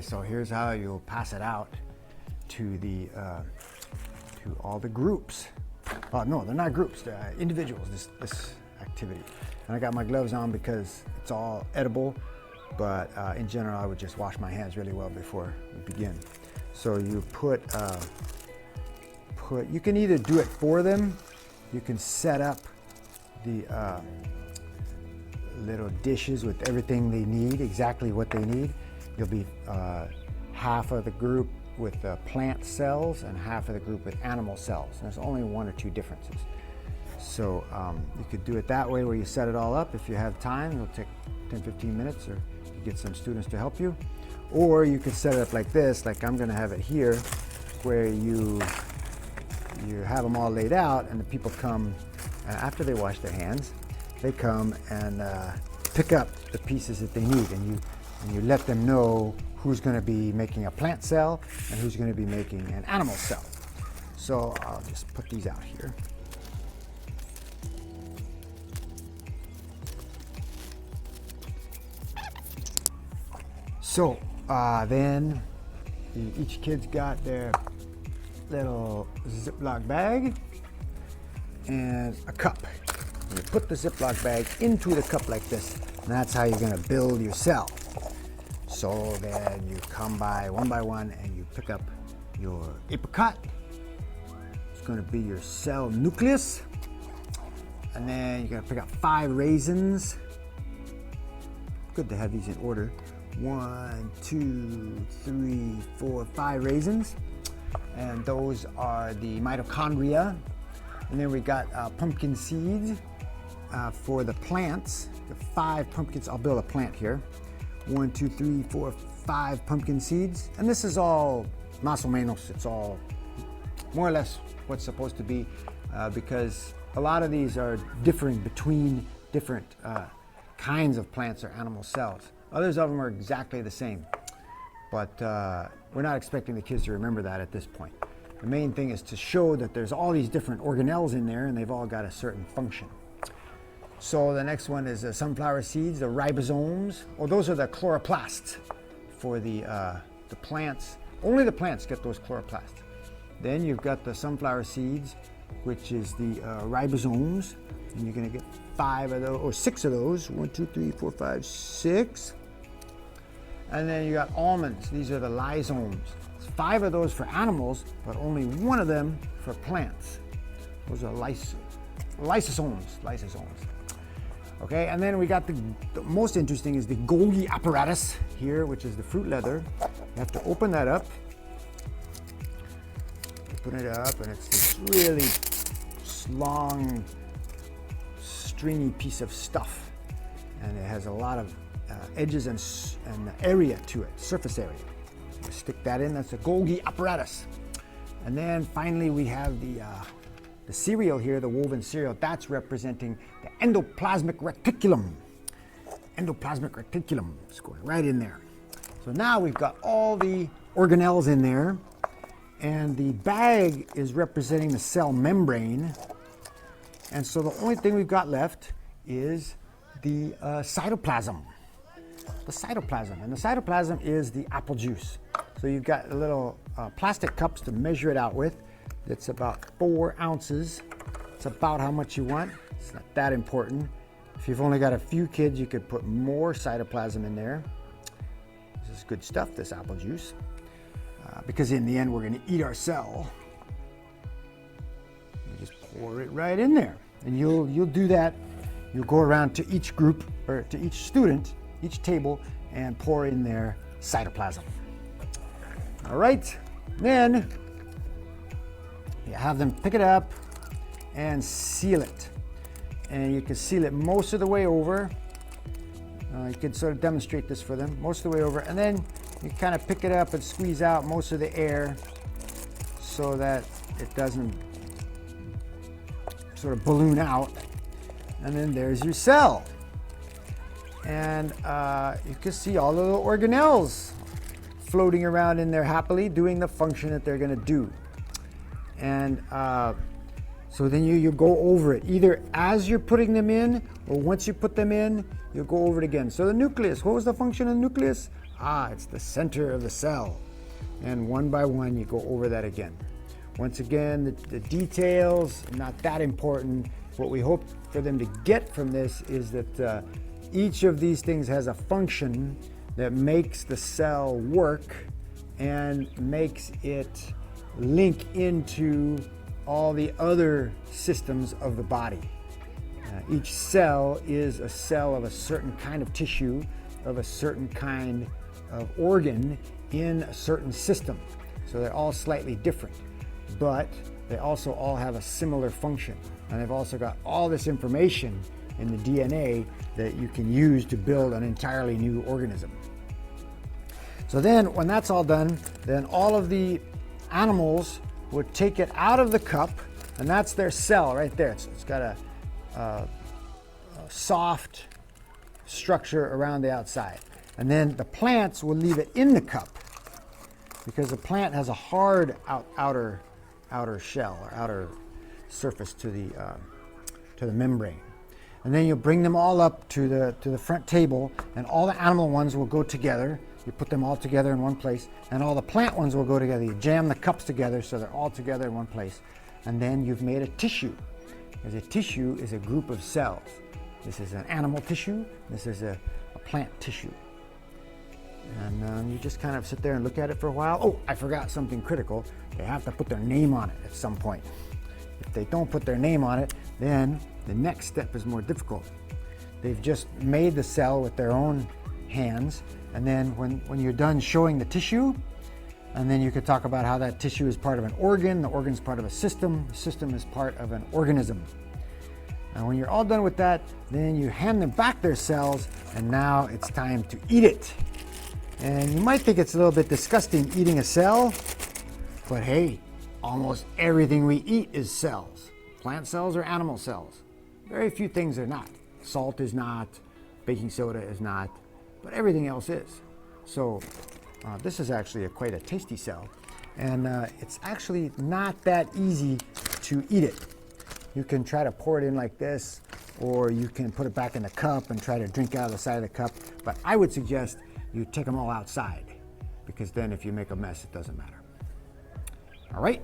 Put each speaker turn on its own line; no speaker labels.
so here's how you'll pass it out to the to all the groups. Oh no, they're not groups, they're individuals, this activity. And I got my gloves on because it's all edible, but in general I would just wash my hands really well before we begin. So you you can either do it for them, you can set up the little dishes with everything they need, exactly what they need. You'll be half of the group with plant cells and half of the group with animal cells. There's only 1 or 2 differences. So you could do it that way where you set it all up. If you have time, it'll take 10-15 minutes, or you get some students to help you. Or you could set it up like this, like I'm gonna have it here, where you have them all laid out and the people come, after they wash their hands, they come and pick up the pieces that they need, and you let them know who's going to be making a plant cell and who's going to be making an animal cell. So I'll just put these out here. So then each kid's got their little Ziploc bag and a cup. You put the Ziploc bag into the cup like this, and that's how you're going to build your cell. So then you come by one, and you pick up your apricot. It's going to be your cell nucleus. And then you're going to pick up 5 raisins. Good to have these in order. 1, 2, 3, 4, 5 raisins. And those are the mitochondria. And then we got pumpkin seeds for the plants. The 5 pumpkins. I'll build a plant here. 1, 2, 3, 4, 5 pumpkin seeds. And this is all más o menos. It's all more or less what's supposed to be, because a lot of these are differing between different kinds of plants or animal cells. Others of them are exactly the same, but we're not expecting the kids to remember that at this point. The main thing is to show that there's all these different organelles in there and they've all got a certain function. So the next one is sunflower seeds, the ribosomes. Oh, those are the chloroplasts for the plants. Only the plants get those chloroplasts. Then you've got the sunflower seeds, which is the ribosomes, and you're going to get 5 of those, or 6 of those. 1, 2, 3, 4, 5, 6. And then you got almonds. These are the lysomes. 5 of those for animals, but only 1 of them for plants. Those are lysosomes. Okay, and then we got the most interesting is the Golgi apparatus here, which is the fruit leather. You have to open that up. Open it up, and it's this really long, stringy piece of stuff, and it has a lot of edges and area to it, surface area. You stick that in. That's the Golgi apparatus. And then finally we have the cereal here, the woven cereal. That's representing the endoplasmic reticulum. Endoplasmic reticulum. It's going right in there. So now we've got all the organelles in there, and the bag is representing the cell membrane. And so the only thing we've got left is the cytoplasm. The cytoplasm. And the cytoplasm is the apple juice. So you've got little plastic cups to measure it out with. It's about 4 ounces. It's about how much you want. It's not that important. If you've only got a few kids, you could put more cytoplasm in there. This is good stuff, this apple juice. Because in the end, we're going to eat our cell. You just pour it right in there. And you'll do that. You'll go around to each group, or to each student, each table, and pour in their cytoplasm. All right. Then you have them pick it up and seal it. And you can seal it most of the way over. You could sort of demonstrate this for them, most of the way over. And then you kind of pick it up and squeeze out most of the air so that it doesn't sort of balloon out. And then there's your cell. And you can see all the little organelles floating around in there happily, doing the function that they're going to do. And so then you go over it, either as you're putting them in, or once you put them in, you'll go over it again. So the nucleus, what was the function of the nucleus? It's the center of the cell. And one by one, you go over that again. Once again, the details, not that important. What we hope for them to get from this is that each of these things has a function that makes the cell work and makes it link into all the other systems of the body. Each cell is a cell of a certain kind of tissue, of a certain kind of organ in a certain system. So they're all slightly different, but they also all have a similar function. And they've also got all this information in the DNA that you can use to build an entirely new organism. So then when that's all done, then all of the animals would take it out of the cup, and that's their cell right there. It's got a soft structure around the outside. And then the plants will leave it in the cup because the plant has a hard outer shell or outer surface to the membrane. And then you'll bring them all up to the front table, and all the animal ones will go together. You put them all together in one place, and all the plant ones will go together. You jam the cups together so they're all together in one place. And then you've made a tissue. Because a tissue is a group of cells. This is an animal tissue. This is a plant tissue. And you just kind of sit there and look at it for a while. Oh, I forgot something critical. They have to put their name on it at some point. If they don't put their name on it, then the next step is more difficult. They've just made the cell with their own hands, and then when you're done showing the tissue, and then you could talk about how that tissue is part of an organ, the organ is part of a system, the system is part of an organism. And when you're all done with that, then you hand them back their cells, and now it's time to eat it. And you might think it's a little bit disgusting eating a cell, but hey, almost everything we eat is cells. Plant cells or animal cells. Very few things are not. Salt is not, baking soda is not, but everything else is. So this is actually quite a tasty cell, and it's actually not that easy to eat it. You can try to pour it in like this, or you can put it back in the cup and try to drink out of the side of the cup, but I would suggest you take them all outside, because then if you make a mess, it doesn't matter. All right?